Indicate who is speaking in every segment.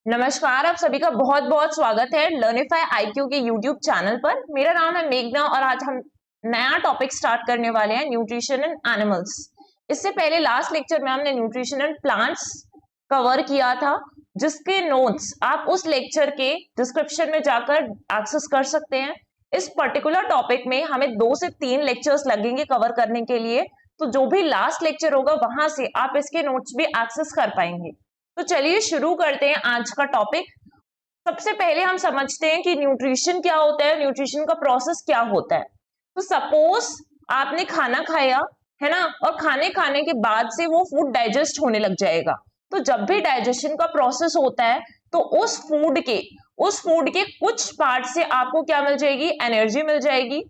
Speaker 1: नमस्कार, आप सभी का बहुत बहुत स्वागत है लर्निफाई आईक्यू के यूट्यूब चैनल पर। मेरा नाम है मेघना और आज हम नया टॉपिक स्टार्ट करने वाले हैं, न्यूट्रिशन इन एनिमल्स। इससे पहले लास्ट लेक्चर में हमने न्यूट्रिशन इन प्लांट्स कवर किया था, जिसके नोट्स आप उस लेक्चर के डिस्क्रिप्शन में जाकर एक्सेस कर सकते हैं। इस पर्टिकुलर टॉपिक में हमें 2 से 3 लेक्चर्स लगेंगे कवर करने के लिए, तो जो भी लास्ट लेक्चर होगा वहां से आप इसके नोट्स भी एक्सेस कर पाएंगे। तो चलिए शुरू करते हैं आज का टॉपिक। सबसे पहले हम समझते हैं कि न्यूट्रिशन क्या होता है, न्यूट्रिशन का प्रोसेस क्या होता है। तो सपोज आपने खाना खाया है ना, और खाने के बाद से वो फूड डाइजेस्ट होने लग जाएगा। तो जब भी डाइजेशन का प्रोसेस होता है तो उस फूड के कुछ पार्ट से आपको क्या मिल जाएगी, एनर्जी मिल जाएगी।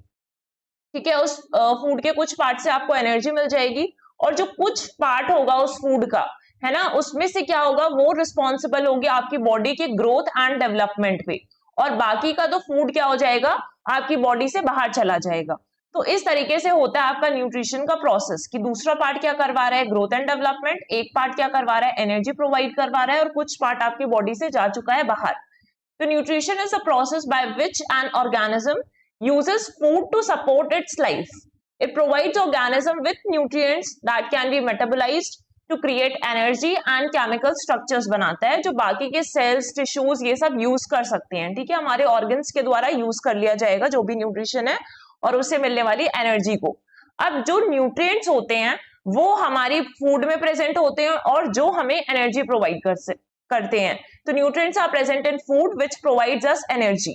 Speaker 1: ठीक है, उस फूड के कुछ पार्ट से आपको एनर्जी मिल जाएगी, और जो कुछ पार्ट होगा उस फूड का, है ना, उसमें से क्या होगा, वो रिस्पॉन्सिबल होगी आपकी बॉडी के ग्रोथ एंड डेवलपमेंट पे, और बाकी का तो फूड क्या हो जाएगा, आपकी बॉडी से बाहर चला जाएगा। तो इस तरीके से होता है आपका न्यूट्रिशन का प्रोसेस कि दूसरा पार्ट क्या करवा रहा है, ग्रोथ एंड डेवलपमेंट, एक पार्ट क्या करवा रहा है, एनर्जी प्रोवाइड करवा रहा है, और कुछ पार्ट आपकी बॉडी से जा चुका है बाहर। तो nutrition is a process by which an organism uses food to support its life. It provides organism with nutrients that can be metabolized to create energy and chemical structures बनाता है, जो बाकी के cells, tissues ये सब use कर सकते हैं। ठीक है, हमारे organs के द्वारा use कर लिया जाएगा जो भी nutrition है, और उससे मिलने वाली energy को। अब जो nutrients होते हैं वो हमारी food में present होते हैं और जो हमें energy provide करते हैं। तो nutrients are present in food which provides us energy.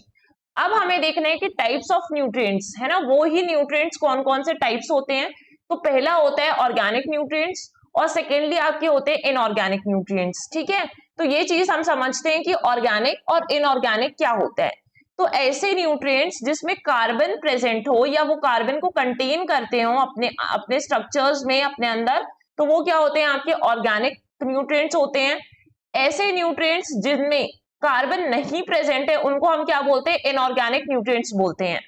Speaker 1: अब हमें देखना है कि टाइप्स ऑफ न्यूट्रिएंट्स, है ना, वो ही न्यूट्रिएंट्स कौन कौन से टाइप्स होते हैं। तो पहला होता है ऑर्गेनिक न्यूट्रिएंट्स, और सेकेंडली आपके होते हैं इनऑर्गेनिक न्यूट्रिएंट्स। ठीक है, तो ये चीज हम समझते हैं कि ऑर्गेनिक और इनऑर्गेनिक क्या होता है। तो ऐसे न्यूट्रिएंट्स जिसमें कार्बन प्रेजेंट हो या वो कार्बन को कंटेन करते हो अपने अपने स्ट्रक्चर्स में, अपने अंदर, तो वो क्या होते हैं, आपके ऑर्गेनिक न्यूट्रिएंट्स होते हैं। ऐसे न्यूट्रिएंट्स जिनमें कार्बन नहीं प्रेजेंट है उनको हम क्या बोलते हैं, इनऑर्गेनिक न्यूट्रिएंट्स बोलते हैं।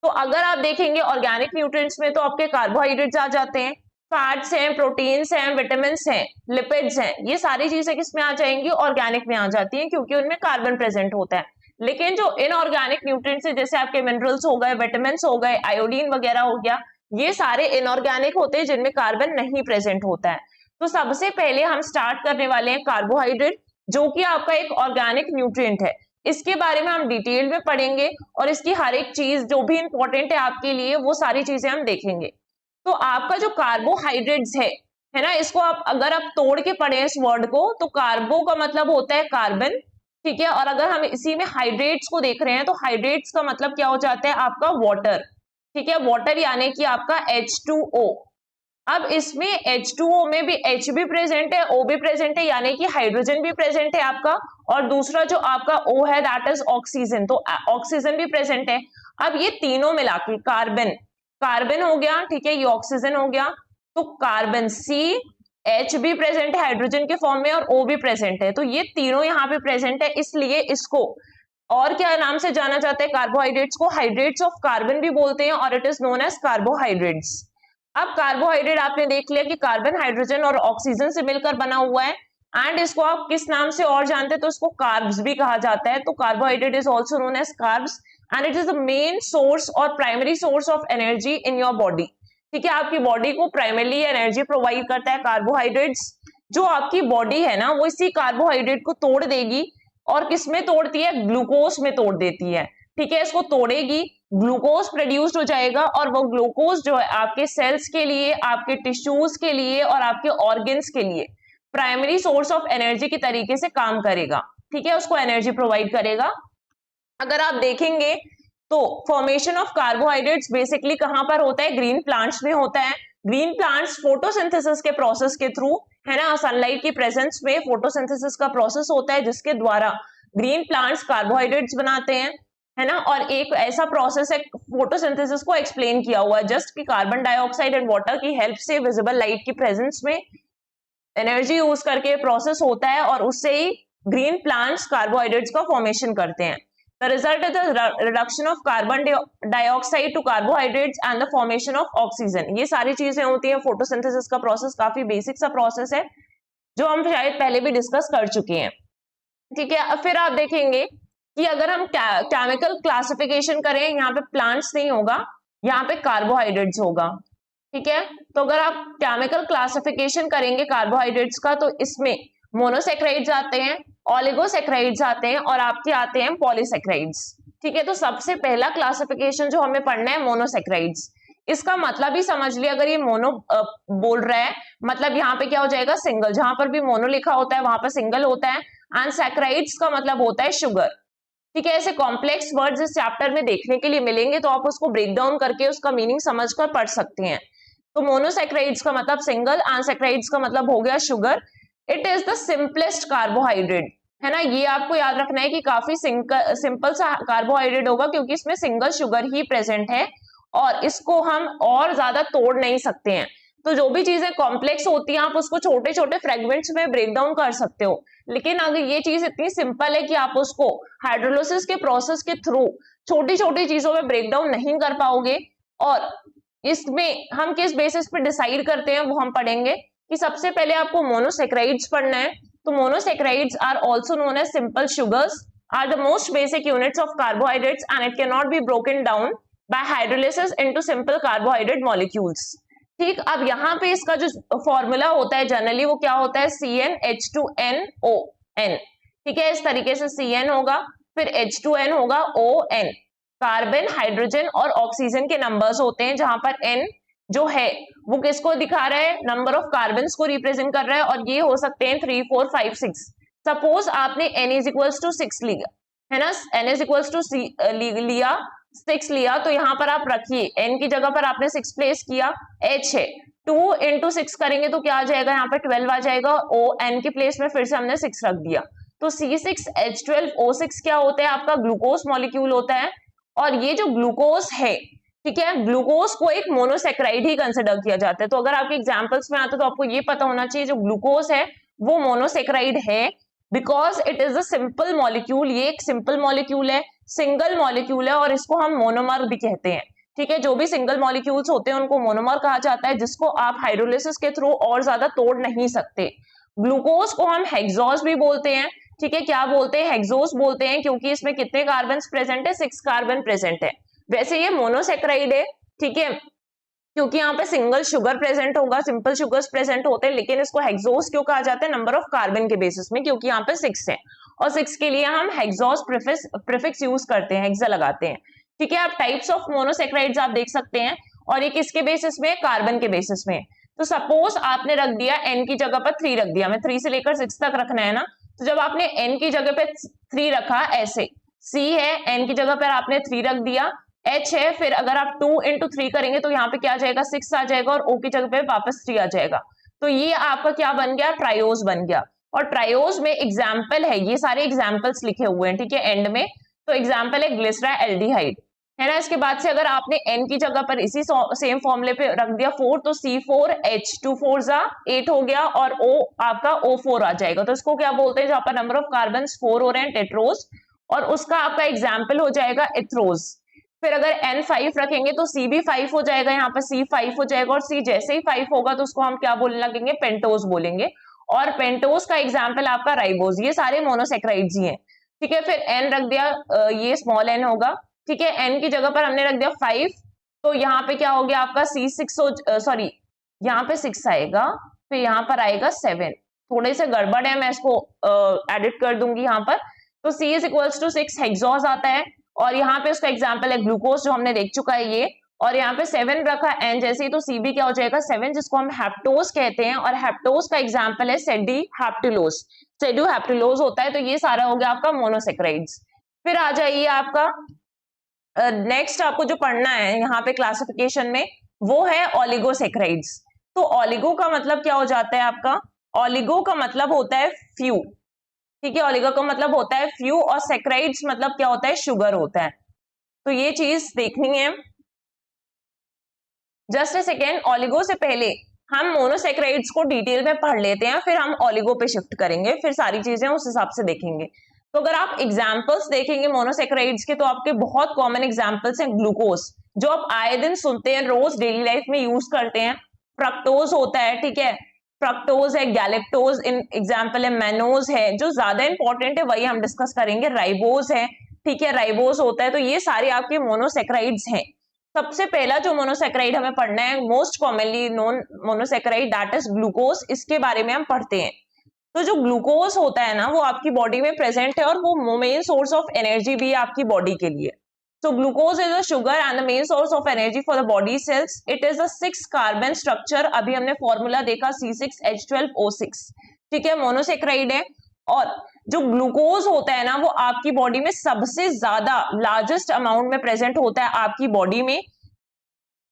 Speaker 1: तो अगर आप देखेंगे ऑर्गेनिक न्यूट्रिएंट्स में तो आपके कार्बोहाइड्रेट्स आ जाते हैं, फैट्स हैं, प्रोटीन्स हैं, विटामिन्स हैं, लिपिड्स हैं, ये सारी चीजें किसमें आ जाएंगी, ऑर्गेनिक में आ जाती हैं, क्योंकि उनमें कार्बन प्रेजेंट होता है। लेकिन जो इनऑर्गेनिक न्यूट्रिएंट्स है, जैसे आपके मिनरल्स हो गए, विटामिन्स हो गए, आयोडीन वगैरह हो गया, ये सारे इनऑर्गेनिक होते हैं जिनमें कार्बन नहीं प्रेजेंट होता है। तो सबसे पहले हम स्टार्ट करने वाले हैं कार्बोहाइड्रेट, जो कि आपका एक ऑर्गेनिक न्यूट्रिएंट है। इसके बारे में हम डिटेल में पढ़ेंगे और इसकी हर एक चीज जो भी इंपॉर्टेंट है आपके लिए वो सारी चीजें हम देखेंगे। तो आपका जो कार्बोहाइड्रेट्स है ना, इसको आप अगर आप तोड़ के पढ़े इस वर्ड को, तो कार्बो का मतलब होता है कार्बन। ठीक है, और अगर हम इसी में हाइड्रेट्स को देख रहे हैं तो हाइड्रेट्स का मतलब क्या हो जाता है, आपका वाटर। ठीक है, वाटर यानी कि आपका H2O। अब इसमें H2O में भी H भी प्रेजेंट है, O भी प्रेजेंट है, यानी कि हाइड्रोजन भी प्रेजेंट है आपका, और दूसरा जो आपका O है दैट इज ऑक्सीजन, तो ऑक्सीजन भी प्रेजेंट है। अब ये तीनों मिला के कार्बन, कार्बन हो गया, ठीक है, ये ऑक्सीजन हो गया, तो कार्बन C, H भी प्रेजेंट है हाइड्रोजन के फॉर्म में, और O भी प्रेजेंट है, तो ये तीनों यहाँ पे प्रेजेंट है। इसलिए इसको और क्या नाम से जाना जाता है, कार्बोहाइड्रेट्स को हाइड्रेट्स ऑफ कार्बन भी बोलते हैं, और it is known as carbohydrates. अब कार्बोहाइड्रेट आपने देख लिया कि कार्बन, हाइड्रोजन और ऑक्सीजन से मिलकर बना हुआ है, एंड इसको आप किस नाम से और जानते हैं, तो इसको कार्ब्स भी कहा जाता है। तो carbohydrate is also known as carbs, and it is the main source और primary source of energy in your body. ठीक है, आपकी बॉडी को प्राइमरली एनर्जी प्रोवाइड करता है कार्बोहाइड्रेट्स। जो आपकी बॉडी है ना, वो इसी कार्बोहाइड्रेट को तोड़ देगी, और किसमें तोड़ती है, ग्लूकोज में तोड़ देती है। ठीक है, इसको तोड़ेगी, ग्लूकोज प्रोड्यूस्ड हो जाएगा, और वो ग्लूकोज जो है आपके सेल्स के लिए, आपके टिश्यूज के लिए और आपके ऑर्गन्स के लिए प्राइमरी सोर्स ऑफ एनर्जी की तरीके से काम करेगा। ठीक है, उसको एनर्जी प्रोवाइड करेगा। अगर आप देखेंगे तो फॉर्मेशन ऑफ कार्बोहाइड्रेट्स बेसिकली कहां पर होता है, ग्रीन प्लांट्स में होता है। ग्रीन प्लांट्स फोटोसिंथेसिस के प्रोसेस के थ्रू, है ना, सनलाइट की प्रेजेंस में फोटोसिंथेसिस का प्रोसेस होता है जिसके द्वारा ग्रीन प्लांट्स कार्बोहाइड्रेट्स बनाते हैं, है ना। और एक ऐसा प्रोसेस है फोटोसिंथेसिस को एक्सप्लेन किया हुआ है जस्ट कि कार्बन डाइऑक्साइड एंड वाटर की हेल्प से विजिबल लाइट की प्रेजेंस में एनर्जी यूज करके प्रोसेस होता है, और उससे ही ग्रीन प्लांट्स कार्बोहाइड्रेट्स का फॉर्मेशन करते हैं। The result is the reduction of carbon dioxide to carbohydrates and the formation of oxygen। ये सारी चीजें होती है फोटोसिंथेसिस का प्रोसेस, काफी बेसिक सा प्रोसेस है जो हम शायद पहले भी डिस्कस कर चुके हैं। ठीक है। अब फिर आप देखेंगे कि अगर हम केमिकल क्लासिफिकेशन करें, यहाँ पे प्लांट्स नहीं होगा, यहाँ पे कार्बोहाइड्रेट्स होगा। ठीक है, तो अगर आप केमिकल क्लासिफिकेशन करेंगे कार्बोहाइड्रेट्स का, तो इसमें मोनोसेक्राइड्स आते हैं, ऑलिगोसेक्राइड्स आते हैं और आपके आते हैं पॉलीसेक्राइड्स। ठीक है, तो सबसे पहला क्लासिफिकेशन जो हमें पढ़ना है मोनोसेक्राइड्स। इसका मतलब ही समझ लिया, अगर ये मोनो बोल रहा है मतलब यहाँ पे क्या हो जाएगा, सिंगल। जहां पर भी मोनो लिखा होता है वहां पर सिंगल होता है। एंड सैक्राइड्स का मतलब होता है शुगर। ठीक है, ऐसे कॉम्प्लेक्स वर्ड्स इस चैप्टर में देखने के लिए मिलेंगे, तो आप उसको ब्रेक डाउन करके उसका मीनिंग समझकर पढ़ सकते हैं। तो मोनोसैक्राइड्स का मतलब सिंगल, अनसैक्राइड्स का मतलब हो गया sugar. It is the simplest carbohydrate, है ना। ये आपको याद रखना है कि काफी सिंपल सा कार्बोहाइड्रेट होगा, क्योंकि इसमें सिंगल शुगर ही प्रेजेंट है और इसको हम और ज्यादा तोड़ नहीं सकते हैं। तो जो भी चीजें कॉम्प्लेक्स होती हैं आप उसको छोटे छोटे फ्रेगमेंट्स में ब्रेक डाउन कर सकते हो, लेकिन अगर ये चीज इतनी सिंपल है कि आप उसको हाइड्रोलिसिस के प्रोसेस के थ्रू छोटी छोटी चीजों में ब्रेक डाउन नहीं कर पाओगे। और इसमें हम किस बेसिस पे डिसाइड करते हैं वो हम पढ़ेंगे कि सबसे पहले आपको मोनोसेक्राइड्स पढ़ना है। तो monosaccharides are also known as simple sugars, are the most basic units of carbohydrates and it can not be broken down by hydrolysis into simple carbohydrate molecules. ठीक, अब यहाँ पे इसका जो फॉर्मूला होता है जनरली वो क्या होता है, CnH2nOn। ठीक है, इस तरीके से Cn होगा, फिर H2n होगा, ON। कार्बन, हाइड्रोजन और ऑक्सीजन के नंबर्स होते हैं, जहां पर n जो है वो किसको दिखा रहा है, नंबर ऑफ कार्बन को रिप्रेजेंट कर रहा है, और ये हो सकते हैं 3, 4, 5, 6। सपोज आपने n इज इक्वल्स टू 6 लिया, है ना, n इज इक्वल्स टू लिया 6 लिया, तो यहाँ पर आप रखिए n की जगह पर आपने 6 प्लेस किया, h है 2 इंटू 6 करेंगे तो क्या आ जाएगा, यहाँ पर 12 आ जाएगा, o n की प्लेस में फिर से हमने 6 रख दिया। तो C6H12O6 क्या होता है, आपका ग्लूकोज मॉलिक्यूल होता है। और ये जो ग्लूकोज है, ठीक है, ग्लूकोज को एक मोनोसेक्राइड ही कंसिडर किया जाता है। तो अगर आपके एग्जांपल्स में आता है तो आपको ये पता होना चाहिए जो ग्लूकोज है वो मोनोसेक्राइड है, because it is a simple molecule. ये एक सिंपल मॉलिक्यूल है, सिंगल मॉलिक्यूल है, और इसको हम मोनोमर भी कहते हैं। ठीक है, जो भी सिंगल मॉलिक्यूल्स होते हैं उनको मोनोमर कहा जाता है, जिसको आप हाइड्रोलिसिस के थ्रू और ज्यादा तोड़ नहीं सकते। ग्लूकोज को हम हेक्सोज भी बोलते हैं। ठीक है, क्या बोलते हैं, हेक्सोज बोलते हैं, क्योंकि इसमें कितने कार्बन प्रेजेंट है, 6 कार्बन प्रेजेंट है। वैसे ये मोनोसेक्राइड है, ठीक है, क्योंकि यहाँ पे सिंगल शुगर प्रेजेंट होगा, सिंपल शुगर्स प्रेजेंट होते हैं, लेकिन इसको हेक्सोज क्यों कहा जाता है, नंबर ऑफ कार्बन के बेसिस में, क्योंकि यहाँ पे 6 है और 6 के लिए हम हेक्सोज प्रीफिक्स यूज करते हैं, हेक्सा लगाते हैं। ठीक है, आप टाइप्स ऑफ मोनोसेक्राइड्स आप देख सकते हैं, और ये किसके बेसिस में, कार्बन के बेसिस में। तो सपोज आपने रख दिया n की जगह पर 3 रख दिया, मैं 3 से लेकर 6 तक रखना है ना, तो जब आपने n की जगह पे 3 रखा, ऐसे C है, n की जगह पर आपने 3 रख दिया, H है, फिर अगर आप 2 इंटू 3 करेंगे तो यहाँ पे क्या आ जाएगा, 6 आ जाएगा, और O की जगह पे वापस 3 आ जाएगा। तो ये आपका क्या बन गया, ट्रायोज बन गया। और ट्रायोज में एग्जाम्पल है, ये सारे एग्जाम्पल्स लिखे हुए हैं, ठीक है, एंड में। तो एग्जाम्पल है ग्लिसरा एल्डिहाइड, है ना। इसके बाद से अगर आपने n की जगह पर इसी सेम फॉर्मूले पे रख दिया 4, तो C4H 2 4 जा 8 हो गया, और O आपका O4 आ जाएगा। तो इसको क्या बोलते हैं, जहां पर नंबर ऑफ कार्बन 4 हो रहे हैं, टेट्रोज, और उसका आपका एग्जाम्पल हो जाएगा एथ्रोज। फिर अगर N5 रखेंगे तो C भी 5 हो जाएगा, यहाँ पर C5 हो जाएगा, और C जैसे ही 5 होगा तो उसको हम क्या बोलने लगेंगे, पेंटोज बोलेंगे। और पेंटोज का एग्जाम्पल आपका राइबोज। ये सारे मोनोसेक्राइड्स ही हैं। ठीक है, फिर N रख दिया, ये स्मॉल n होगा। ठीक है, n की जगह पर हमने रख दिया 5, तो यहाँ पे क्या हो गया आपका C6, सॉरी यहाँ पे 6 आएगा, फिर यहाँ पर आएगा 7। थोड़े से गड़बड़ है, मैं इसको एडिट कर दूंगी यहाँ पर। तो C is equals to 6 hexose आता है, और यहाँ पे उसका एग्जाम्पल है ग्लूकोज जो हमने देख चुका है ये, और यहाँ पे 7 रखा n जैसे ही, तो C भी क्या हो जाएगा 7, जिसको हम हेप्टोज कहते हैं, और हेप्टोज का एग्जाम्पल है सेडीहेप्टिलोज। सेडीहेप्टिलोज होता है। तो ये सारा हो गया आपका मोनोसेक्राइड्स। फिर आ जाइए आपका नेक्स्ट आपको जो पढ़ना है यहाँ पे क्लासिफिकेशन में, वो है ऑलिगोसेक्राइड्स। तो ऑलिगो का मतलब क्या हो जाता है आपका, ऑलिगो का मतलब होता है फ्यू। ठीक है, ऑलिगो का मतलब होता है फ्यू, और सेक्राइड्स मतलब क्या होता है, शुगर होता है। तो ये चीज देखनी है। जस्ट ए सेकेंड, ऑलिगो से पहले हम मोनोसेक्राइड्स को डिटेल में पढ़ लेते हैं, फिर हम ऑलिगो पे शिफ्ट करेंगे, फिर सारी चीजें उस हिसाब से देखेंगे। तो अगर आप एग्जाम्पल्स देखेंगे मोनोसेक्राइड्स के, तो आपके बहुत कॉमन एग्जाम्पल्स हैं ग्लूकोज, जो आप आए दिन सुनते हैं, रोज डेली लाइफ में यूज करते हैं। फ्रक्टोज होता है, ठीक है, फ्रक्टोज है, गैलेक्टोज इन एग्जाम्पल है, मैनोज है। जो ज्यादा इंपॉर्टेंट है वही हम डिस्कस करेंगे, राइबोज है, ठीक है, राइबोज होता है। तो ये सारे आपके मोनोसेक्राइड्स हैं। सबसे पहला जो मोनोसेक्राइड हमें पढ़ना है, most commonly known monosaccharide, that is glucose. इसके बारे में हम पढ़ते हैं। तो जो ग्लूकोज होता है ना, वो आपकी बॉडी में प्रेजेंट है और वो मेन सोर्स ऑफ एनर्जी भी है आपकी बॉडी के लिए। So glucose is a sugar and the main source of energy for the body cells. It is a 6 carbon structure. अभी हमने फॉर्मूला देखा C6H12O6, ठीक है, मोनोसेक्राइड है। और जो ग्लूकोज होता है ना, वो आपकी बॉडी में सबसे ज्यादा लार्जेस्ट अमाउंट में प्रेजेंट होता है आपकी बॉडी में,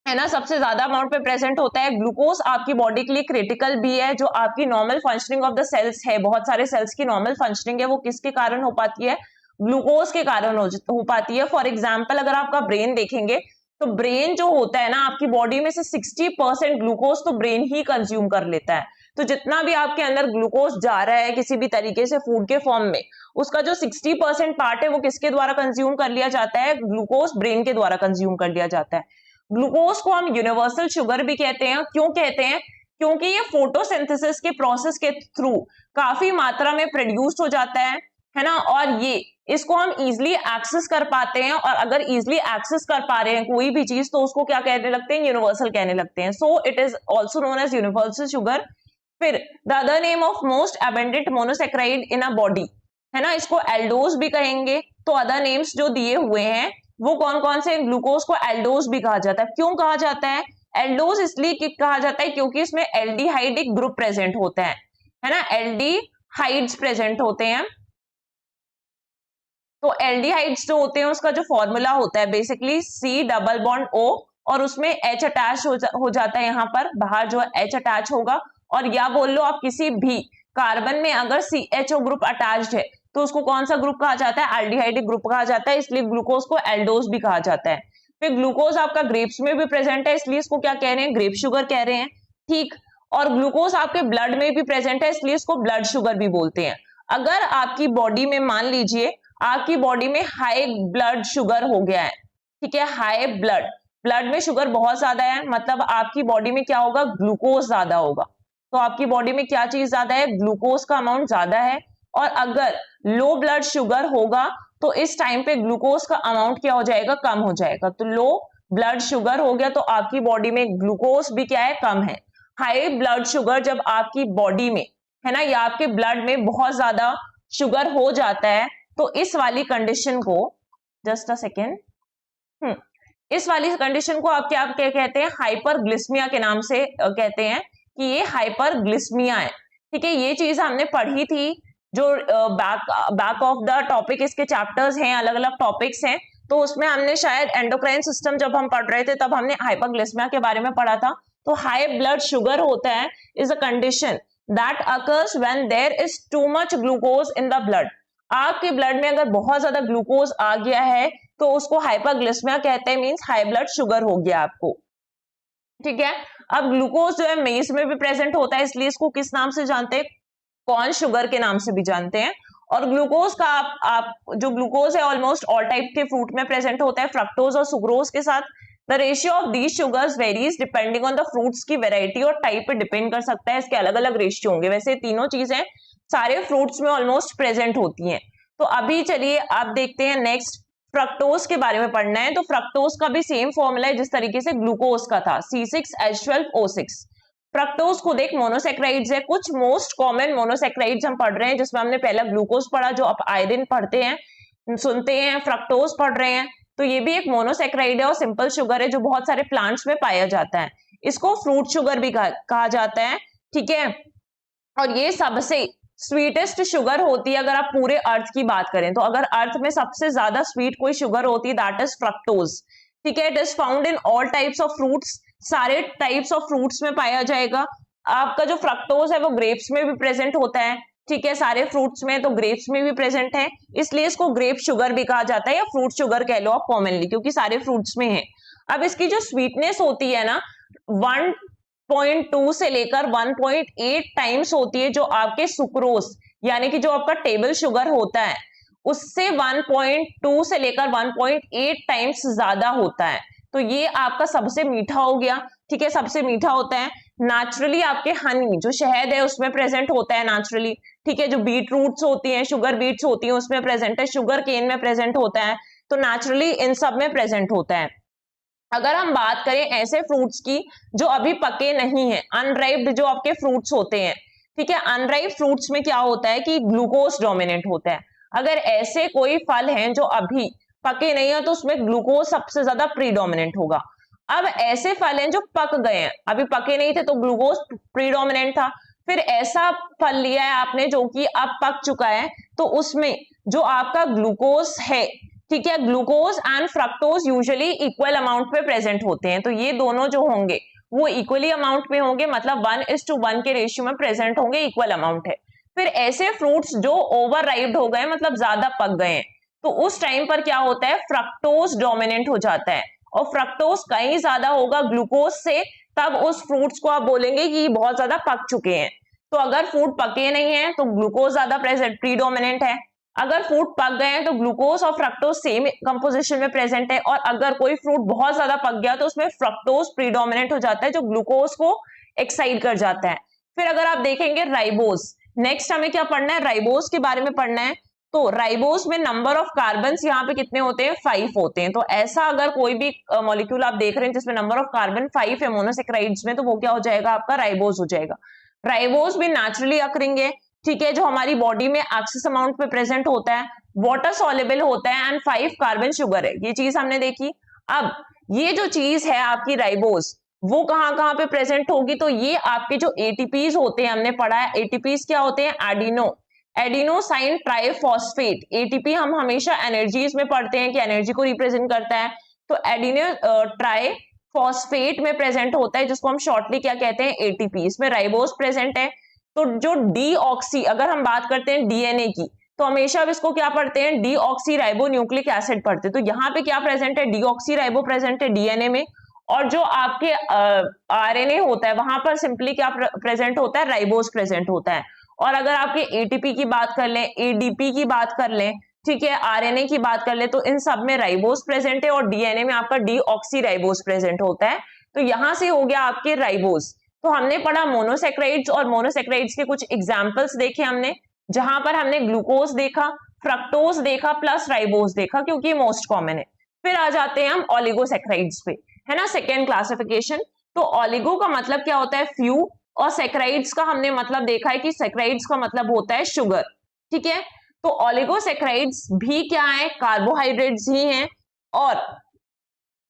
Speaker 1: है ना, सबसे ज्यादा अमाउंट पे प्रेजेंट होता है। ग्लूकोज आपकी बॉडी के लिए क्रिटिकल भी है। जो आपकी normal functioning of the cells है, बहुत सारे सेल्स की नॉर्मल फंक्शनिंग है, वो किसके कारण हो पाती है? ग्लूकोज के कारण हो पाती है। फॉर एग्जाम्पल अगर आपका ब्रेन देखेंगे, तो ब्रेन जो होता है ना, आपकी बॉडी में से 60% ग्लूकोज तो ब्रेन ही कंज्यूम कर लेता है। तो जितना भी आपके अंदर ग्लूकोज जा रहा है किसी भी तरीके से फूड के फॉर्म में, उसका जो 60% पार्ट है वो किसके द्वारा कंज्यूम कर लिया जाता है? ग्लूकोज ब्रेन के द्वारा कंज्यूम कर लिया जाता है। ग्लूकोज को हम यूनिवर्सल शुगर भी कहते हैं। क्यों कहते हैं? क्योंकि ये फोटोसिंथेसिस के प्रोसेस के थ्रू काफी मात्रा में प्रोड्यूस हो जाता है ना, और ये इसको हम इजिली एक्सेस कर पाते हैं। और अगर इजिली एक्सेस कर पा रहे हैं कोई भी चीज, तो उसको क्या कहने लगते हैं? यूनिवर्सल कहने लगते हैं। So it is also known as universal sugar. फिर the other name of most abundant monosaccharide in a body, है ना, इसको एल्डोज भी कहेंगे। तो अदर नेम्स जो दिए हुए हैं वो कौन कौन से? ग्लूकोज को एल्डोज भी कहा जाता है। क्यों कहा जाता है एल्डोज? इसलिए कहा जाता है क्योंकि इसमें एल्डिहाइड एक ग्रुप प्रेजेंट होता है ना, एल्डिहाइड्स प्रेजेंट होते हैं। तो एल्डिहाइड्स जो होते हैं उसका जो फॉर्मूला होता है बेसिकली C+O, और उसमें H अटैच हो जाता है। यहाँ पर बाहर जो H अटैच होगा, और या बोल लो आप किसी भी कार्बन में अगर CHO ग्रुप अटैच्ड है तो उसको कौन सा ग्रुप कहा जाता है? एल्डिहाइड ग्रुप कहा जाता है। इसलिए ग्लूकोज को एल्डोज भी कहा जाता है। फिर ग्लूकोज आपका ग्रेप्स में भी प्रेजेंट है, इसलिए इसको क्या कह रहे हैं? ग्रेप शुगर कह रहे हैं, ठीक। और ग्लूकोज आपके ब्लड में भी प्रेजेंट है, इसलिए इसको ब्लड शुगर भी बोलते हैं। अगर आपकी बॉडी में मान लीजिए आपकी बॉडी में हाई ब्लड शुगर हो गया है, ठीक है, हाई ब्लड में शुगर बहुत ज्यादा है, मतलब आपकी बॉडी में क्या होगा? ग्लूकोज ज्यादा होगा। तो आपकी बॉडी में क्या चीज ज्यादा है? ग्लूकोज का अमाउंट ज्यादा है। और अगर लो ब्लड शुगर होगा तो इस टाइम पे ग्लूकोज का अमाउंट क्या हो जाएगा? कम हो जाएगा। तो लो ब्लड शुगर हो गया तो आपकी बॉडी में ग्लूकोज भी क्या है? कम है। हाई ब्लड शुगर जब आपकी बॉडी में, है ना, या आपके ब्लड में बहुत ज्यादा शुगर हो जाता है, तो इस वाली कंडीशन को, जस्ट अ सेकेंड, इस वाली कंडीशन को आप क्या कहते हैं? हाइपरग्लिस्मिया के नाम से कहते हैं कि ये हाइपरग्लिस्मिया है, ठीक है। ये चीज हमने पढ़ी थी, जो बैक ऑफ द टॉपिक इसके चैप्टर्स हैं, अलग अलग टॉपिक्स हैं, तो उसमें हमने शायद एंडोक्राइन सिस्टम जब हम पढ़ रहे थे तब हमने हाइपरग्लिस्मिया के बारे में पढ़ा था। तो हाई ब्लड शुगर होता है is a condition that occurs when there is too much glucose in the blood. आपके ब्लड में अगर बहुत ज्यादा ग्लूकोज आ गया है तो उसको हाइपरग्लिस्मिया कहते हैं, मींस हाई ब्लड शुगर हो गया आपको, ठीक है। अब ग्लूकोज जो है मेज में भी प्रेजेंट होता है, इसलिए इसको किस नाम से जानते हैं? कॉर्न शुगर के नाम से भी जानते हैं। और ग्लूकोज का आप जो ग्लूकोज है ऑलमोस्ट ऑल टाइप के फ्रूट में प्रेजेंट होता है, फ्रक्टोज और सुक्रोज के साथ। The ratio of these sugars varies depending on the fruits की वेराइटी और टाइप पे डिपेंड कर सकता है, इसके अलग अलग रेशियो होंगे। वैसे तीनों चीजें सारे फ्रूट्स में ऑलमोस्ट प्रेजेंट होती हैं। तो अभी चलिए आप देखते हैं नेक्स्ट, फ्रक्टोज के बारे में पढ़ना है। तो फ्रक्टोज का भी सेम फॉर्मूला है जिस तरीके से ग्लूकोज का था, C6H12O6। फ्रक्टोज खुद एक मोनोसेक्राइड्स है। कुछ मोस्ट कॉमन मोनोसेक्राइड्स हम पढ़ रहे हैं, जिसमें हमने पहला ग्लूकोज पढ़ा जो आप आए दिन पढ़ते हैं, सुनते हैं, फ्रक्टोज पढ़ रहे हैं। तो ये भी एक मोनोसेक्राइड है और सिंपल शुगर है जो बहुत सारे प्लांट्स में पाया जाता है। इसको फ्रूट शुगर भी कहा जाता है, ठीक है। और ये सबसे स्वीटेस्ट शुगर होती है अगर आप पूरे अर्थ की बात करें तो। अगर अर्थ में सबसे ज्यादा स्वीट कोई शुगर होती है दैट इज फ्रक्टोज, ठीक है। It is found in all types of fruits, सारे टाइप्स ऑफ फ्रूट्स में पाया जाएगा। आपका जो फ्रक्टोज है वो ग्रेप्स में भी प्रेजेंट होता है, ठीक है, सारे फ्रूट्स में, तो ग्रेप्स में भी प्रेजेंट है, इसलिए इसको ग्रेप शुगर भी कहा जाता है, या फ्रूट शुगर कह लो आप कॉमनली, क्योंकि सारे फ्रूट्स में है। अब इसकी जो स्वीटनेस होती है ना, 1.2 से लेकर 1.8 टाइम्स होती है, जो आपके सुक्रोज यानी कि जो आपका टेबल शुगर होता है उससे 1.2 से लेकर 1.8 टाइम्स ज्यादा होता है। तो ये आपका सबसे मीठा हो गया, ठीक है, सबसे मीठा होता है। नेचुरली आपके हनी जो शहद है उसमें प्रेजेंट होता है नेचुरली, ठीक है। जो बीट रूट्स होती हैं, शुगर बीट्स होती हैं, उसमें प्रेजेंट है, शुगर केन में प्रेजेंट होता है, तो नेचुरली इन सब में प्रेजेंट होता है। अगर हम बात करें ऐसे फ्रूट्स की जो अभी पके नहीं है, अनराइप्ड जो आपके फ्रूट्स होते हैं, ठीक है, अनराइप फ्रूट्स में क्या होता है कि ग्लूकोज डोमिनेंट होता है। अगर ऐसे कोई फल हैं जो अभी पके नहीं है तो उसमें ग्लूकोज सबसे ज्यादा प्रीडोमिनेंट होगा। अब ऐसे फल हैं जो पक गए हैं, अभी पके नहीं थे तो ग्लूकोज प्रीडोमिनेंट था, फिर ऐसा फल लिया है आपने जो कि अब पक चुका है, तो उसमें जो आपका ग्लूकोज है, ठीक है, glucose and fructose usually equal amount पे प्रेजेंट होते हैं, तो ये दोनों जो होंगे वो इक्वली अमाउंट में होंगे, मतलब 1:1 के रेशियो में प्रेजेंट होंगे, इक्वल अमाउंट है। फिर ऐसे फ्रूट्स जो ओवर राइप्ड हो गए, मतलब ज्यादा पक गए हैं, तो उस टाइम पर क्या होता है, फ्रक्टोज डोमिनेंट हो जाता है, और फ्रक्टोज कहीं ज्यादा होगा ग्लूकोज से, तब उस फ्रूट्स को आप बोलेंगे कि बहुत ज्यादा पक चुके हैं। तो अगर फ्रूट पके नहीं है तो ग्लूकोज ज्यादा प्रेजेंट प्रीडोमिनेंट है, अगर फ्रूट पक गए हैं तो ग्लूकोज और फ्रक्टोज सेम कंपोजिशन में प्रेजेंट है, और अगर कोई फ्रूट बहुत ज्यादा पक गया तो उसमें फ्रक्टोज प्रीडोमिनेंट हो जाता है जो ग्लूकोज को एक्साइड कर जाता है। फिर अगर आप देखेंगे राइबोज, नेक्स्ट हमें क्या पढ़ना है, राइबोज के बारे में पढ़ना है। तो राइबोज में नंबर ऑफ कार्बन्स यहाँ पे कितने होते हैं, 5 होते हैं। तो ऐसा अगर कोई भी मॉलिक्यूल आप देख रहे हैं जिसमें नंबर ऑफ कार्बन 5 है मोनोसेक्राइड्स में, तो वो क्या हो जाएगा, आपका राइबोज हो जाएगा। राइबोज भी नेचुरली अकरिंग है, ठीक है, जो हमारी बॉडी में एक्सेस अमाउंट में प्रेजेंट होता है, वाटर सॉल्युबल होता है, एंड 5 कार्बन शुगर है, ये चीज हमने देखी। अब ये जो चीज है आपकी राइबोज, वो कहां पे प्रेजेंट होगी, तो ये आपके जो एटीपीज होते हैं, हमने पढ़ा है एटीपीज क्या होते हैं, एडिनोसाइन ट्राइफॉस्फेट। एटीपी हम हमेशा एनर्जीज में पढ़ते हैं कि एनर्जी को रिप्रेजेंट करता है, तो एडिनो ट्राइफॉस्फेट में प्रेजेंट होता है, जिसको हम शॉर्टली क्या कहते हैं, एटीपी। इसमें राइबोज प्रेजेंट है। तो जो डीऑक्सी, अगर हम बात करते हैं डीएनए की, तो हमेशा अब इसको क्या पढ़ते हैं, डीऑक्सी राइबो न्यूक्लिक एसिड पढ़ते हैं। तो यहाँ पे क्या प्रेजेंट है, डीऑक्सी राइबो प्रेजेंट है डीएनए में, और जो आपके आरएनए होता है वहां पर सिंपली क्या प्रेजेंट होता है, राइबोज प्रेजेंट होता है। और अगर आपके एटीपी की बात कर लें, एडीपी की बात कर लें, ठीक है, आरएनए की बात कर लें, तो इन सब में राइबोज प्रेजेंट है, और डीएनए में आपका डीऑक्सी राइबोज प्रेजेंट होता है। तो यहां से हो गया आपके राइबोज। तो हमने पढ़ा मोनोसेक्राइड्स, और मोनोसेक्राइड्स के कुछ एग्जांपल्स देखे हमने, जहां पर हमने ग्लूकोज देखा, फ्रक्टोज देखा, प्लस राइबोज देखा, क्योंकि मोस्ट कॉमन है। फिर आ जाते हैं हम ऑलिगोसेक्राइड्स पे, है ना, सेकेंड क्लासिफिकेशन। तो ऑलिगो का मतलब क्या होता है, फ्यू, और सेक्राइड्स का हमने मतलब देखा है कि सेक्राइड्स का मतलब होता है शुगर, ठीक है। तो ऑलिगोसेक्राइड्स भी क्या है, कार्बोहाइड्रेट्स ही हैं, और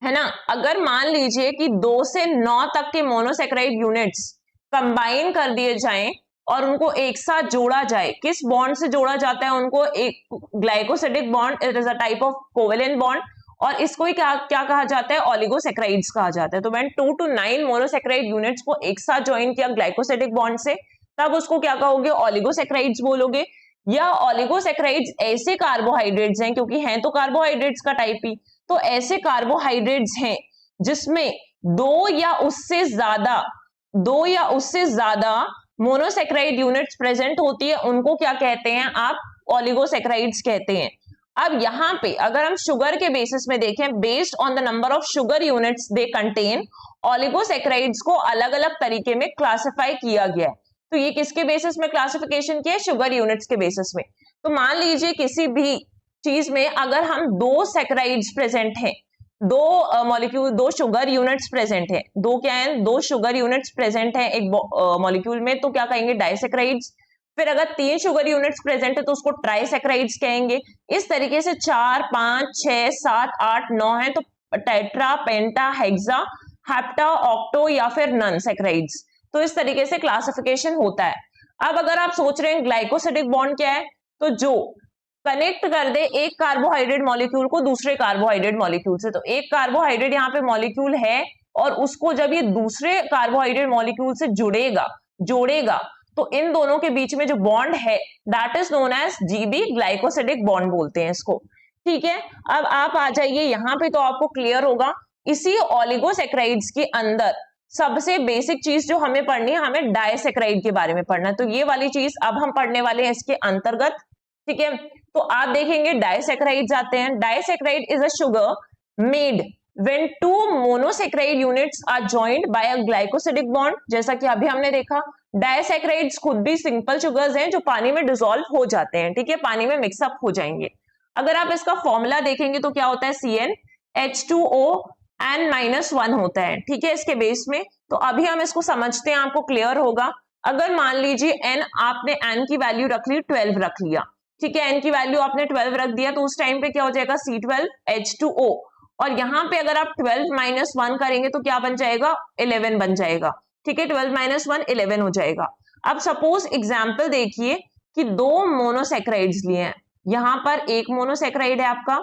Speaker 1: है ना, अगर मान लीजिए कि 2 से 9 तक के मोनोसेक्राइड यूनिट्स कंबाइन कर दिए जाएं और उनको एक साथ जोड़ा जाए, किस बॉन्ड से जोड़ा जाता है उनको, एक glycosidic bond, it is a type of covalent bond, और इसको ही क्या कहा जाता है, ऑलिगोसेक्राइड्स कहा जाता है। तो व्हेन 2 to 9 मोनोसेक्राइड यूनिट्स को एक साथ ज्वाइन किया ग्लाइकोसिडिक बॉन्ड से, तब उसको क्या कहोगे, ऑलिगोसेक्राइड्स बोलोगे। या ऑलिगोसेक्राइड्स ऐसे कार्बोहाइड्रेट्स हैं, क्योंकि हैं तो कार्बोहाइड्रेट्स का टाइप ही, तो ऐसे कार्बोहाइड्रेट्स हैं जिसमें दो या उससे ज्यादा मोनोसेक्राइड यूनिट्स प्रेजेंट होती है, उनको क्या कहते हैं आप, ऑलिगोसेक्राइड्स कहते हैं। अब यहां पे अगर हम शुगर के बेसिस में देखें, based on the number of sugar units they contain, oligosaccharides को अलग अलग तरीके में क्लासिफाई किया गया है। तो ये किसके बेसिस में क्लासिफिकेशन किया है, शुगर यूनिट्स के बेसिस में। तो मान लीजिए किसी भी चीज में अगर हम 2 सेक्राइड्स प्रेजेंट हैं, 2 मॉलिक्यूल, 2 शुगर यूनिट्स प्रेजेंट है, 2 क्या है, 2 शुगर यूनिट्स प्रेजेंट है एक मॉलिक्यूल में, तो क्या कहेंगे, डाइसेक्राइड्स। फिर अगर 3 शुगर यूनिट्स प्रेजेंट है तो उसको ट्राइसेक्राइड्स कहेंगे। इस तरीके से 4, 5, 6, 7, 8, 9 है, तो टेट्रा, पेंटा, हेक्सा, हेप्टा, ऑक्टो, या फिर नन सेक्राइड्स। तो इस तरीके से क्लासिफिकेशन होता है। अब अगर आप सोच रहे हैं ग्लाइकोसिडिक बॉन्ड क्या है, तो जो कनेक्ट कर दे एक कार्बोहाइड्रेट मॉलिक्यूल को दूसरे कार्बोहाइड्रेट मॉलिक्यूल से। तो एक कार्बोहाइड्रेट यहाँ पे मॉलिक्यूल है, और उसको जब ये दूसरे कार्बोहाइड्रेट मॉलिक्यूल से जोड़ेगा, तो इन दोनों के बीच में जो बॉन्ड है, that is known as GB, glycosidic bond बोलते हैं इसको, ठीक है। अब आप आ जाइए यहाँ पे, तो आपको क्लियर होगा, इसी ऑलिगोसेक्राइड्स के अंदर सबसे बेसिक चीज जो हमें पढ़नी है, हमें डाइसेक्राइड के बारे में पढ़ना है। तो ये वाली चीज अब हम पढ़ने वाले हैं इसके अंतर्गत, ठीक है। तो आप देखेंगे डाइसेक्राइड्स आते हैं। Disaccharide is a sugar made when two monosaccharide units are joined by a glycosidic bond, जैसा कि अभी हमने देखा डायसैकेराइड्स खुद भी सिंपल शुगर्स हैं जो पानी में डिसॉल्व हो जाते हैं, ठीक है, पानी में मिक्सअप हो जाएंगे। अगर आप इसका फॉर्मूला देखेंगे तो क्या होता है, CnH2ON-1 होता है, ठीक है, इसके बेस में। तो अभी हम इसको समझते हैं, आपको क्लियर होगा। अगर मान लीजिए n आपने n की वैल्यू रख ली 12 रख लिया, ठीक है, n की वैल्यू आपने 12 रख दिया, तो उस टाइम पे क्या हो जाएगा C12H2O, और यहाँ पे अगर आप 12 माइनस 1 करेंगे तो क्या बन जाएगा, 11 बन जाएगा, ठीक है, 12 माइनस 1 11 हो जाएगा। अब सपोज एग्जाम्पल देखिए कि दो मोनोसैकेराइड्स लिए हैं, यहां पर एक मोनोसैकेराइड है आपका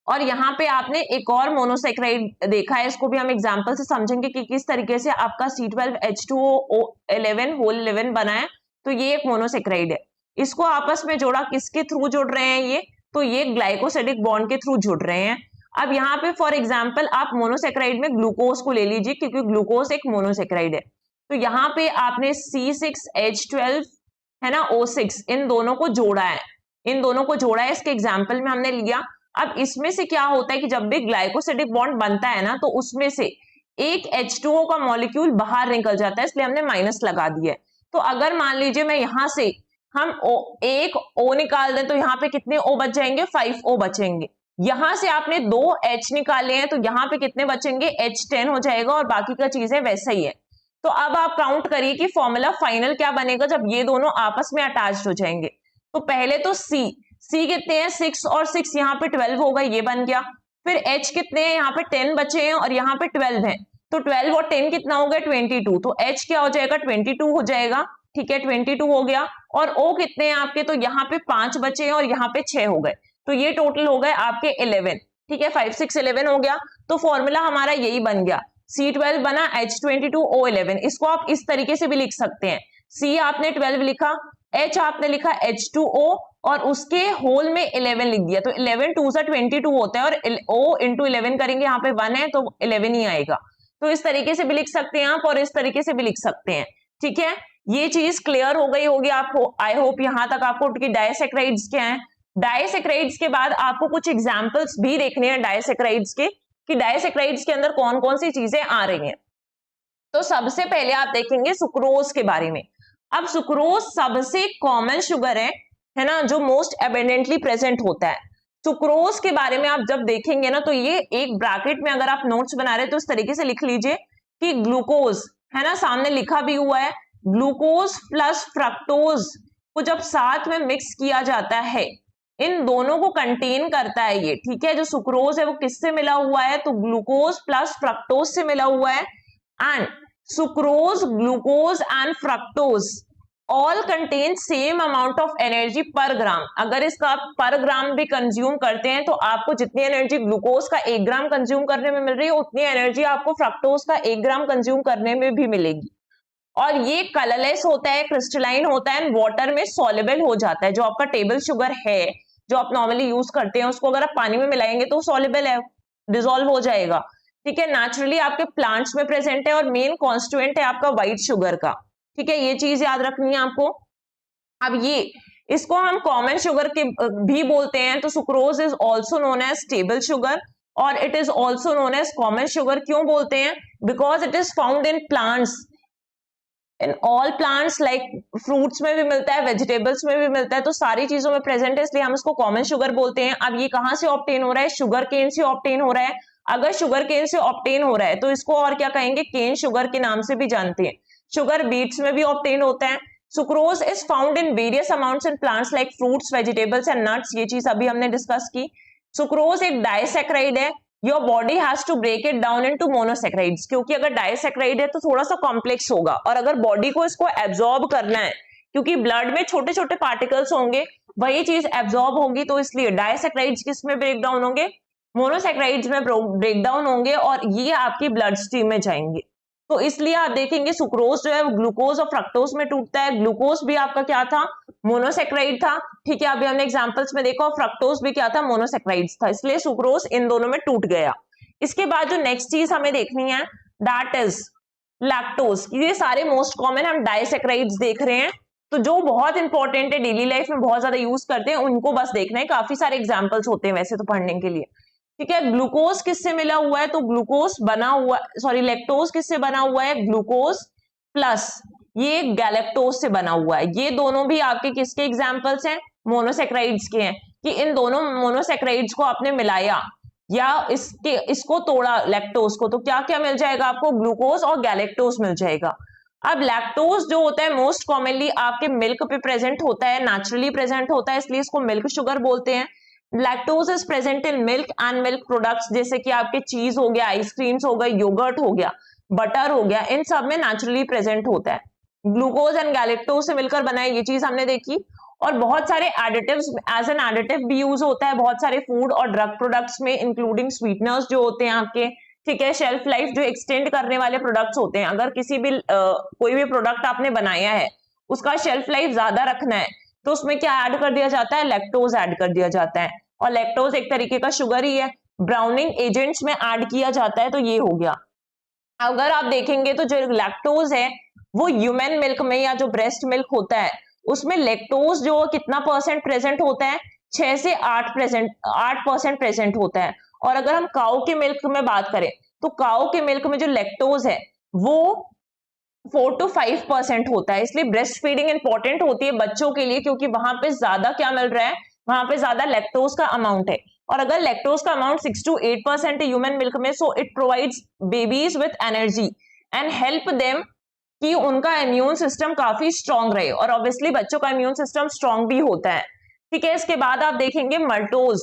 Speaker 1: और यहाँ पे आपने एक और मोनोसैकेराइड देखा है, इसको भी हम एग्जांपल से समझेंगे कि किस तरीके से आपका C12H2O11 होल 11 बना है। तो ये एक मोनोसैकेराइड है, इसको आपस में जोड़ा, किसके थ्रू जुड़ रहे हैं ये, तो ये ग्लाइकोसिडिक बॉन्ड के थ्रू जुड़ रहे हैं। अब यहाँ पे फॉर एग्जाम्पल आप मोनोसैकेराइड में ग्लूकोज को ले लीजिए, क्योंकि ग्लूकोज एक मोनोसैकेराइड है। तो यहाँ पे आपने C6H12 है ना O6, इन दोनों को जोड़ा है, इन दोनों को जोड़ा है, इसके एग्जाम्पल में हमने लिया। अब इसमें से क्या होता है कि जब भी ग्लाइकोसिडिक बॉन्ड बनता है ना, तो उसमें से एक H2O का मॉलिक्यूल बाहर निकल जाता है, इसलिए हमने माइनस लगा दिया है। तो अगर मान लीजिए मैं यहां से हम एक O निकाल दें तो यहाँ पे कितने O बच जाएंगे, 5O बचेंगे। यहां से आपने 2 H निकाले हैं तो यहाँ पे कितने बचेंगे, H10 हो जाएगा, और बाकी का चीजें वैसा ही है। तो अब आप काउंट करिए कि फॉर्मूला फाइनल क्या बनेगा जब ये दोनों आपस में अटैच्ड हो जाएंगे। तो पहले तो C कितने हैं, 6 और 6 यहाँ पे 12 होगा, ये बन गया। फिर H कितने हैं, यहाँ पे 10 बचे हैं और यहाँ पे 12 हैं, तो 12 और 10 कितना हो गया, 22। तो H क्या हो जाएगा, 22 हो जाएगा, ठीक है, 22 हो गया। और O कितने हैं आपके, तो यहाँ पे 5 बचे हैं और यहाँ पे 6 हो गए, तो ये टोटल हो गए आपके 11, ठीक है, 5 6 11 हो गया। तो फॉर्मूला हमारा यही बन गया, C12 बना H22O11। इसको आप इस तरीके से भी लिख सकते हैं, C आपने 12 लिखा, H आपने लिखा H2O और उसके होल में 11 लिख दिया, तो 11 2 सा 22 होता है, और O इंटू 11 करेंगे, यहाँ पे 1 है तो 11 ही आएगा। तो इस तरीके से भी लिख सकते हैं आप और इस तरीके से भी लिख सकते हैं, ठीक है। ये चीज क्लियर हो गई होगी आपको, आई होप यहां तक आपको कि डायसैकेराइड्स क्या है। डायसैकेराइड्स के बाद आपको कुछ एग्जांपल्स भी देखने हैं डायसैकेराइड्स के, कि डायसैकेराइड्स के अंदर कौन कौन सी चीजें आ रही हैं। तो सबसे पहले आप देखेंगे सुक्रोज के बारे में। अब सुक्रोज सबसे कॉमन शुगर है ना, जो मोस्ट एबेंडेंटली प्रेजेंट होता है। सुक्रोज के बारे में आप जब देखेंगे ना, तो ये एक ब्रैकेट में अगर आप नोट्स बना रहे हैं तो इस तरीके से लिख लीजिए कि ग्लूकोज है ना, सामने लिखा भी हुआ है, ग्लूकोज प्लस फ्रक्टोज को जब साथ में मिक्स किया जाता है, इन दोनों को कंटेन करता है ये, ठीक है। जो सुक्रोज है वो किससे मिला हुआ है, तो ग्लूकोज प्लस फ्रक्टोज से मिला हुआ है। And sucrose, glucose and fructose all contain same amount of energy पर ग्राम। अगर इसका आप पर ग्राम भी कंज्यूम करते हैं तो आपको जितनी एनर्जी ग्लूकोज का 1 ग्राम कंज्यूम करने में मिल रही है, उतनी एनर्जी आपको फ्रक्टोज का 1 ग्राम कंज्यूम करने में भी मिलेगी। और ये कलरलेस होता है, क्रिस्टलाइन होता है, वाटर में सॉल्युबल हो जाता है। जो आपका टेबल शुगर है, जो आप नॉर्मली यूज करते हैं, उसको अगर आप पानी में मिलाएंगे तो सॉल्युबल है, डिसॉल्व हो जाएगा, ठीक है। नेचुरली आपके प्लांट्स में प्रेजेंट है और मेन कॉन्स्टिट्यूएंट है आपका व्हाइट शुगर का, ठीक है, ये चीज याद रखनी है आपको। अब ये इसको हम कॉमन शुगर के भी बोलते हैं, तो sucrose is also known as table sugar और it is also known as common sugar. क्यों बोलते हैं, because it is found in plants, in all plants, like fruits में भी मिलता है, वेजिटेबल्स में भी मिलता है, तो सारी चीजों में प्रेजेंट है, इसलिए हम इसको कॉमन शुगर बोलते हैं। अब ये कहां से ऑब्टेन हो रहा है, शुगर केन से ऑब्टेन हो रहा है। अगर शुगर केन से ऑब्टेन हो रहा है तो इसको और क्या कहेंगे, केन शुगर के नाम से भी जानते हैं। शुगर बीट्स में भी ऑब्टेन होता है। Sucrose is found in various amounts in plants like fruits, vegetables and nuts, ये चीज अभी हमने डिस्कस की। सुक्रोज एक डाइसैकेराइड है, your body has to break it down into monosaccharides, क्योंकि अगर डाइसैकेराइड है तो थोड़ा सा कॉम्प्लेक्स होगा, और अगर बॉडी को इसको एब्जॉर्ब करना है, क्योंकि ब्लड में छोटे छोटे पार्टिकल्स होंगे, वही चीज एब्जॉर्ब होगी, तो इसलिए डाइसैकेराइड्स किस में ब्रेक डाउन होंगे, मोनोसैकेराइड्स में ब्रेक डाउन होंगे, और ये आपकी ब्लड स्ट्रीम में जाएंगे। तो इसलिए आप देखेंगे सुक्रोज जो है वो ग्लूकोज और फ्रक्टोज में टूटता है। ग्लूकोज भी आपका क्या था, मोनोसैकेराइड था, ठीक है, अभी हमने एग्जांपल्स में देखा, और फ्रक्टोज भी क्या था, मोनोसैकेराइड्स था, इसलिए सुक्रोज इन दोनों में टूट गया। इसके बाद जो नेक्स्ट चीज हमें देखनी है, दैट इज लैक्टोज। ये सारे मोस्ट कॉमन हम डाइसैकेराइड्स देख रहे हैं, तो जो बहुत इंपॉर्टेंट है, डेली लाइफ में बहुत ज्यादा यूज करते हैं, उनको बस देखना है। काफी सारे एग्जाम्पल्स होते हैं वैसे तो पढ़ने के लिए, ठीक है। ग्लूकोज किससे मिला हुआ है, तो ग्लूकोज बना हुआ, सॉरी लैक्टोज किससे बना हुआ है, ग्लूकोज प्लस ये गैलेक्टोज से बना हुआ है। ये दोनों भी आपके किसके एग्जांपल्स हैं, मोनोसेक्राइड्स के हैं, कि इन दोनों मोनोसेक्राइड्स को आपने मिलाया या इसको तोड़ा लैक्टोज को, तो क्या क्या मिल जाएगा आपको, ग्लूकोज और गैलेक्टोज मिल जाएगा। अब लैक्टोज जो होता है मोस्ट कॉमनली आपके मिल्क पे प्रेजेंट होता है, नेचुरली प्रेजेंट होता है, इसलिए इसको मिल्क शुगर बोलते हैं। Lactose is present in milk and milk products, जैसे कि आपके चीज हो गया, आइसक्रीम्स हो गए, योगर्ट हो गया, बटर हो गया, इन सब में नेचुरली प्रेजेंट होता है। ग्लूकोज एंड गैलेक्टोज से मिलकर बना है, ये चीज हमने देखी। और बहुत सारे एडिटिव्स एज एन एडिटिव भी यूज होता है बहुत सारे फूड और ड्रग प्रोडक्ट्स में, इंक्लूडिंग स्वीटनर्स जो होते हैं आपके, ठीक है, शेल्फ लाइफ जो एक्सटेंड करने वाले प्रोडक्ट्स होते हैं। अगर किसी भी कोई भी प्रोडक्ट आपने बनाया है उसका शेल्फ लाइफ ज्यादा रखना है तो उसमें क्या ऐड कर दिया जाता है, लैक्टोज ऐड कर दिया जाता है। और लैक्टोज एक तरीके का शुगर ही है, ब्राउनिंग एजेंट्स में ऐड किया जाता है, तो ये हो गया। अगर आप देखेंगे तो जो लैक्टोज है वो ह्यूमन मिल्क में या जो ब्रेस्ट मिल्क होता है उसमें लैक्टोज जो कितना परसेंट प्रेजेंट होता है, 6 से 8% प्रेजेंट होता है। और अगर हम काऊ के मिल्क में बात करें तो काऊ के मिल्क में जो लैक्टोज है वो 4 to 5% होता है। इसलिए ब्रेस्ट फीडिंग इंपॉर्टेंट होती है बच्चों के लिए, क्योंकि वहां पे ज्यादा क्या मिल रहा है, वहां पे ज्यादा लैक्टोज का अमाउंट है। और अगर लैक्टोज का अमाउंट 6 to 8% है ह्यूमन मिल्क में, so it provides babies with energy and help them कि उनका इम्यून सिस्टम काफी स्ट्रांग रहे। और ऑब्वियसली बच्चों का इम्यून सिस्टम स्ट्रांग भी होता है, ठीक है। इसके बाद आप देखेंगे मल्टोज,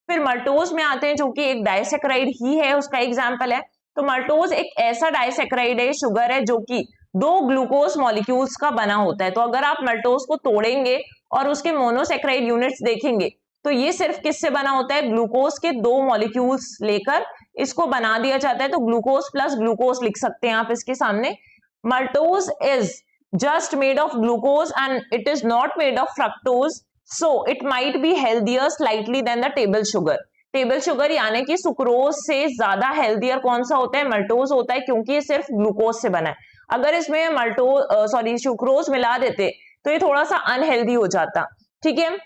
Speaker 1: फिर मल्टोज में आते हैं जो कि एक डाइसेक्राइड ही है, उसका एग्जाम्पल है। तो मल्टोज एक ऐसा डाइसेक्राइड है, शुगर है, जो कि 2 ग्लूकोज मॉलिक्यूल्स का बना होता है। तो अगर आप मल्टोज को तोड़ेंगे और उसके मोनोसेक्राइड यूनिट्स देखेंगे तो ये सिर्फ किससे बना होता है, ग्लूकोज के 2 मॉलिक्यूल्स लेकर इसको बना दिया जाता है। तो ग्लूकोज प्लस ग्लूकोज लिख सकते हैं आप इसके सामने। Maltose is just made of glucose and it is not made of fructose, so it might be healthier slightly than the table sugar. Table sugar यानी कि सुक्रोज से ज्यादा हेल्दियर कौन सा होता है, मल्टोज होता है, क्योंकि ये सिर्फ ग्लूकोज से बना है। अगर इसमें सुक्रोज मिला देते तो ये थोड़ा सा अनहेल्दी हो जाता, ठीक है।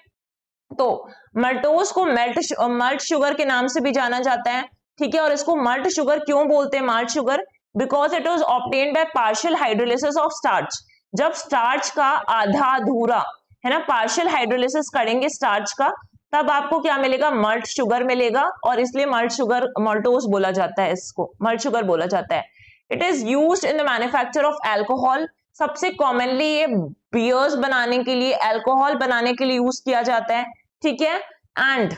Speaker 1: तो मल्टोज को मल्ट शुगर के नाम से भी जाना जाता है, ठीक है। और इसको मल्ट शुगर क्यों बोलते हैं, malt sugar, because it was obtained by partial hydrolysis of starch. जब स्टार्च का आधा अधूरा है ना पार्शियल हाइड्रोलिसिस करेंगे स्टार्च का, तब आपको क्या मिलेगा, मल्ट शुगर मिलेगा। और इसलिए मल्ट शुगर, मल्टोज बोला जाता है, इसको मल्ट शुगर बोला जाता है। It is used in the manufacture of alcohol. सबसे कॉमनली ये बियर्स बनाने के लिए, अल्कोहल बनाने के लिए यूज किया जाता है, ठीक है। एंड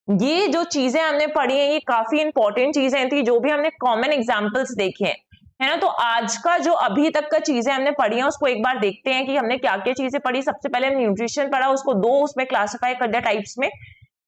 Speaker 1: ये जो चीजें हमने पढ़ी हैं ये काफी इंपॉर्टेंट चीजें थी, जो भी हमने कॉमन एग्जांपल्स देखे हैं, है ना। तो आज का जो अभी तक का चीजें हमने पढ़ी हैं उसको एक बार देखते हैं कि हमने क्या क्या चीजें पढ़ी। सबसे पहले हमने न्यूट्रिशन पढ़ा, उसको 2 उसमें क्लासिफाई कर दिया टाइप्स में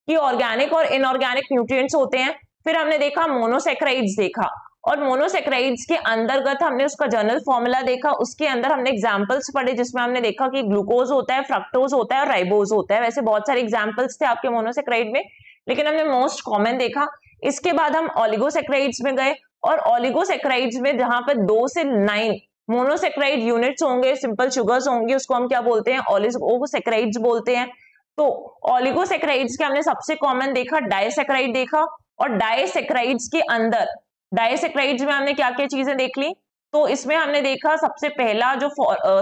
Speaker 1: कि ऑर्गेनिक और इनऑर्गेनिक न्यूट्रिएंट्स होते हैं। फिर हमने देखा मोनोसेक्राइड्स देखा, और मोनोसेक्राइड्स के अंतर्गत हमने उसका जनरल फॉर्मूला देखा। उसके अंदर हमने एग्जांपल्स पढ़े जिसमें हमने देखा कि ग्लूकोज होता है, फ्रक्टोज होता है और राइबोज होता है। वैसे बहुत सारे एग्जांपल्स थे आपके मोनोसेक्राइड में, लेकिन हमने मोस्ट कॉमन देखा। इसके बाद हम ओलिगोसेक्राइड्स में गए, और ओलिगोसेक्राइड्स में जहां पर 2 से 9 मोनोसेक्राइड यूनिट्स होंगे, सिंपल शुगर्स होंगी, उसको हम क्या बोलते हैं, ओलिगोसेक्राइड्स बोलते हैं। तो ओलिगोसेक्राइड्स के हमने सबसे कॉमन देखा, डाइसेक्राइड देखा। और डाइसेक्राइड्स के अंदर, डाइसेक्राइड्स में हमने क्या क्या चीजें देख ली, तो इसमें हमने देखा सबसे पहला जो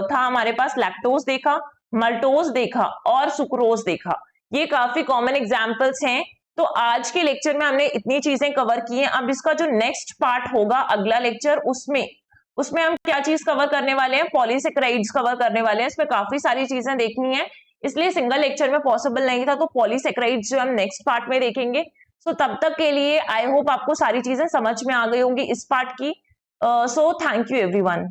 Speaker 1: था हमारे पास, लैक्टोज देखा, मल्टोज देखा और सुक्रोज देखा। ये काफी कॉमन एग्जांपल्स हैं। तो आज के लेक्चर में हमने इतनी चीजें कवर की हैं। अब इसका जो नेक्स्ट पार्ट होगा, अगला लेक्चर, उसमें हम क्या चीज कवर करने वाले हैं, पॉलीसेक्राइड्स कवर करने वाले हैं। इसमें काफी सारी चीजें देखनी है, इसलिए सिंगल लेक्चर में पॉसिबल नहीं था, तो पॉलीसेक्राइड्स जो हम नेक्स्ट पार्ट में देखेंगे। सो तब तक के लिए आई होप आपको सारी चीजें समझ में आ गई होंगी इस पार्ट की। So thank you everyone.